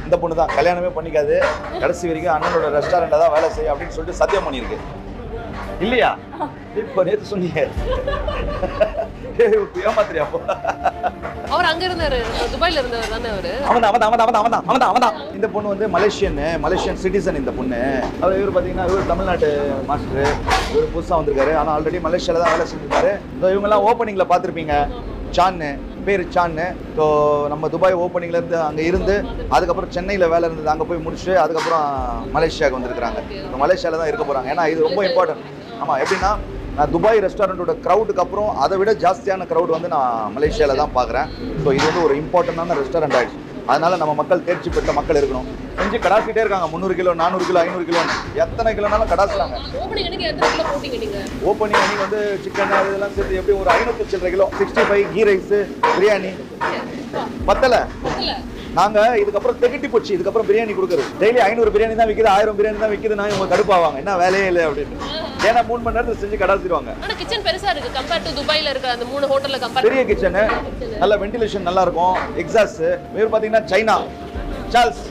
இந்த பொண்ணு தான் கல்யாணமே பண்ணிக்காது, கடைசி வரைக்கும் அண்ணனோட ரெஸ்டாரண்ட்டில் தான் வேலை செய்யும் அப்படின்னு சொல்லிட்டு சத்தியம் பண்ணியிருக்கு இல்லையா? இப்போ நேற்று சொன்னீங்க ஏமாத்திரியா? அப்போ அவர் அங்க இருந்தாரு, துபாயில இருந்தவர் தானே அவரு. அவன் இந்த பொண்ணு வந்து மலேசியன் சிட்டிசன். இந்த பொண்ணு அவர் இவர் பார்த்தீங்கன்னா இவர் தமிழ்நாட்டு மாஸ்டர். இவர் புதுசாக வந்திருக்காரு, ஆனால் ஆல்ரெடி மலேசியாவில் தான் வேலை செஞ்சிருக்காரு. இவங்கெல்லாம் ஓப்பனிங்கில் பார்த்துருப்பீங்க. சான்னு பேர் சான்னு. ஸோ நம்ம துபாய் ஓப்பனிங்லேருந்து அங்கே இருந்து அதுக்கப்புறம் சென்னையில் வேலை இருந்தது, அங்கே போய் முடிச்சுட்டு அதுக்கப்புறம் மலேசியாவுக்கு வந்திருக்கிறாங்க. இப்போ மலேசியாவில் தான் இருக்க போகிறாங்க. ஏன்னா இது ரொம்ப இம்பார்ட்டன்ட். ஆமாம், எப்படின்னா நான் துபாய் ரெஸ்டாரண்ட்டோட க்ரௌடுக்கு அப்புறம் அதை விட ஜாஸ்தியான க்ரௌட் வந்து நான் மலேசியாவில் தான் பார்க்குறேன். ஸோ இது வந்து ஒரு இம்பார்ட்டண்டான ரெஸ்டாரண்ட் ஆகிடுச்சு. அதனால் நம்ம மக்கள் தேர்ச்சி பெற்ற மக்கள் இருக்கணும். செஞ்சு கடாசிட்டே இருக்காங்க. 300 கிலோ 400 கிலோ 500 கிலோன்னு எத்தனை கிலோனாலும் கடாசுறாங்க. ஓப்பனிங் அன்னைக்கு வந்து சிக்கன் இதெல்லாம் சேர்த்து எப்படி ஒரு 500 சில்லற கிலோ. 65 கீ ரைஸு பிரியாணி பத்தலை. நாங்கள் இதுக்கப்புறம் திகட்டி போச்சு. இதுக்கப்புறம் பிரியாணி கொடுக்குறது டெய்லி 500 பிரியாணி தான் விற்கிது, 1000 பிரியாணி தான் விற்கிது. நான் இவங்க கடுப்பாவாங்க, என்ன வேலையே இல்லை அப்படின்னு. ஏன்னா 3 மணி நேரத்தில் செஞ்சு கடாசிடுவாங்க. கிச்சன் பெருசா இருக்கு கம்பேர் டு துபாயில இருக்க அந்த 3 ஹோட்டல்ல கம்பேர். பெரிய கிச்சனு, நல்ல வென்டிலேஷன் நல்லா இருக்கும். எக்ஸாஸ்ட் வேறு பார்த்தீங்கன்னா சைனா சார்ல்ஸ்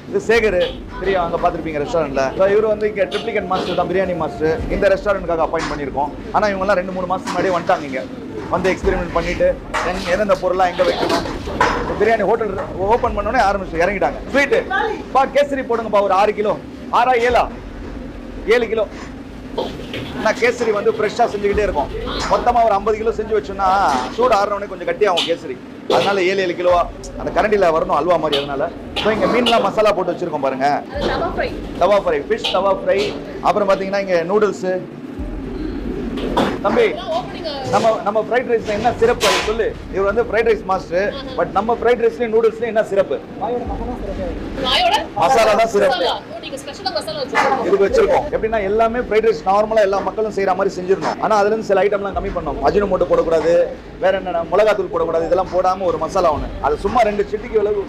இது சேகர் தெரியும், அங்கே பார்த்துருப்பீங்க ரெஸ்டாரண்ட்டில். இவர் வந்து இங்கே ட்ரிப்ளிகன் மாஸ்டர் தான், பிரியாணி மாஸ்டர். இந்த ரெஸ்டாரண்ட்டுக்காக அப்பாயிண்ட் பண்ணியிருக்கோம். ஆனால் இவங்கெல்லாம் 2-3 மாதத்துக்கு முன்னாடியே வந்துட்டாங்க. இங்கே வந்து எக்ஸ்பெரிமெண்ட் பண்ணிவிட்டு எந்தெந்த பொருளாக எங்கே வைக்கணும். பிரியாணி ஹோட்டல் ஓப்பன் பண்ணோன்னே ஆரம்பிச்சு இறங்கிட்டாங்க. ஸ்வீட்டு கேசரி போடுங்கப்பா, ஒரு 6 கிலோ 6 7 கிலோ. ஆனால் கேசரி வந்து ஃப்ரெஷ்ஷாக செஞ்சுக்கிட்டே இருக்கும். மொத்தமாக ஒரு 50 கிலோ செஞ்சு வச்சோன்னா சூடு ஆறுனோடனே கொஞ்சம் கட்டியாகும் கேசரி. அதனால 7 கிலோவா அந்த கரண்டியில் வரணும் அல்வா மாதிரி. அதனால ஸோ இங்கே மீன்லாம் மசாலா போட்டு வச்சுருக்கோம் பாருங்க. தவா ஃப்ரை, ஃபிஷ் தவா ஃப்ரை. அப்புறம் பார்த்தீங்கன்னா இங்கே நூடுல்ஸு. தம்பி நம்ம ஃப்ரைட் ரைஸ்ல என்ன சிறப்பு அது சொல்லு. இவர் வந்து ஃப்ரைட் ரைஸ் மாஸ்டர். பட் நம்ம ஃப்ரைட் ரைஸ்லயும் நூடுல்ஸ்லயும் என்ன சிறப்பு? மசாலா தான் சிறப்பு. இதுக்கு வச்சிருக்கோம். எப்படின்னா எல்லாமே ஃப்ரைட் ரைஸ் நார்மலா எல்லா மக்களும் செய்யற மாதிரி செஞ்சிடணும். ஆனா அதுல இருந்து சில ஐட்டம்லாம் கம்மி பண்ணோம். அஜினோமோட்டோ போடக்கூடாது, வேற என்ன மிளகாத்தூள் போடக்கூடாது. இதெல்லாம் போடாம ஒரு மசாலா ஒன்று, அது சும்மா 2 சிட்டிக்கு விலகு.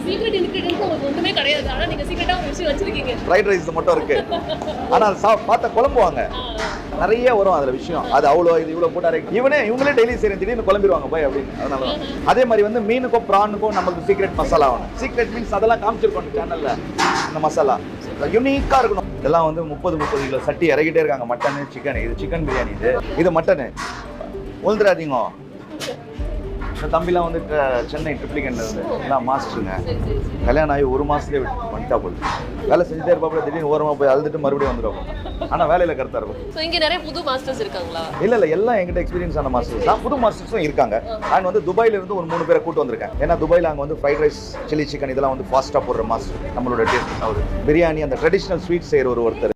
சீக்ரெட் இன்கிரிடியன்ட் உங்களுக்கு ஒண்ணுமே கிடையாது. ஆனா நீங்க சீக்ரெட்டா ஒரு விஷயம் வச்சிருக்கீங்க. ஃப்ரைட் ரைஸ் மட்டும் இருக்கு. ஆனா பார்த்தா குழம்புவாங்க நிறைய வரும் அதுல விஷயம். அது அவ்வளோ இது இவ்வளோ போட்டாரு இவங்களே டெய்லி செய்யறது திடீர்னு குழம்பிடுவாங்க போய் அப்படின்னு. அதனால அதே மாதிரி வந்து மீனுக்கும் ப்ரானுக்கும் நமக்கு சீக்ரெட் மசாலா வேணும். சீக்ரெட் மீன்ஸ் அதெல்லாம் காமிச்சிருக்கோம் சேனல்ல. இந்த மசாலா யூனிக்கா இருக்கணும். இதெல்லாம் வந்து 30 கிலோ சட்டி இறக்கிட்டே இருக்காங்க. Mutton chicken. இது சிக்கன் பிரியாணி, இது மட்டனு. உழுதுறாதீங்க. இந்த தம்பிலாம் வந்து சென்னை ட்ரிப்ளிகன்ல இருந்து எல்லாம் மாஸ்டருங்க. கல்யாணம் ஆகி 1 மாசத்துலேயே வந்துட்டா போகுது. வேலை செஞ்சுட்டே இருப்பாப்புல, திடீர்னு ஓரமாக போய் அழுதுட்டு மறுபடியும் வந்துடும். ஆனால் வேலையில் கரெக்டாக இருக்கும். ஸோ இங்கே நிறைய புது மாஸ்டர்ஸ் இருக்காங்களா? இல்லை எல்லாம் எங்கிட்ட எக்ஸ்பீரியன்ஸ் ஆன மாஸ்டர்ஸ் தான். புது மாஸ்டர்ஸும் இருக்காங்க. நான் வந்து துபாயில இருந்து ஒரு 3 பேரை கூட்டு வந்திருக்கேன். ஏன்னா துபாயில் அங்கே வந்து ஃப்ரைட் ரைஸ், சில்லி சிக்கன் இதெல்லாம் வந்து ஃபாஸ்ட்டாக போடுற மாஸ்டர். நம்மளோட டேஸ்ட் அவர் பிரியாணி அந்த ட்ரெடிஷ்னல் ஸ்வீட் செய்கிற ஒருத்தர்.